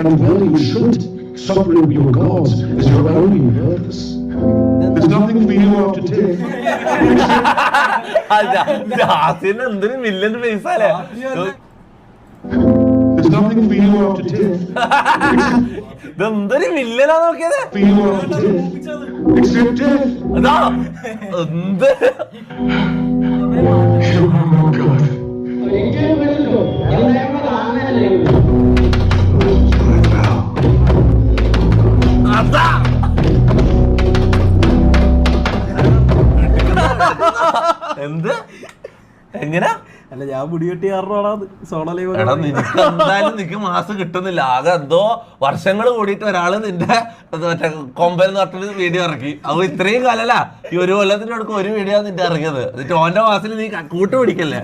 And well, you should. Suffering with your gods is your only purpose. There's nothing for you after death. എന്തൊരു villain face അല്ലേ? There's nothing for you after death. ഇതെന്തൊരു വില്ലനാ നോക്കിയത്? For you after death. Except death. അതാ എന്ത് You are my God. അതാ എന്ത് എങ്ങനെ? അല്ല ഞാൻ മുടികെട്ടി കാരണമാണ് സോണലൈ. എടാ നിനക്ക് എന്തായാലും നിനക്ക് മാസം കിട്ടുന്നില്ല. ആകെ എന്തോ വർഷങ്ങൾ കൂടിയിട്ട് ഒരാള് നിന്റെ മറ്റേ കൊമ്പൻ നട്ടൊരു വീഡിയോ ഇറക്കി. അത് ഇത്രയും കാലല്ല, ഈ ഒരു കൊല്ലത്തിന്റെ അടുക്ക് ഒരു വീഡിയോ നിന്റെ ഇറങ്ങിയത്. എന്നിട്ട് ഓന്റെ മാസത്തിൽ നീ കൂട്ടുപിടിക്കല്ലേ?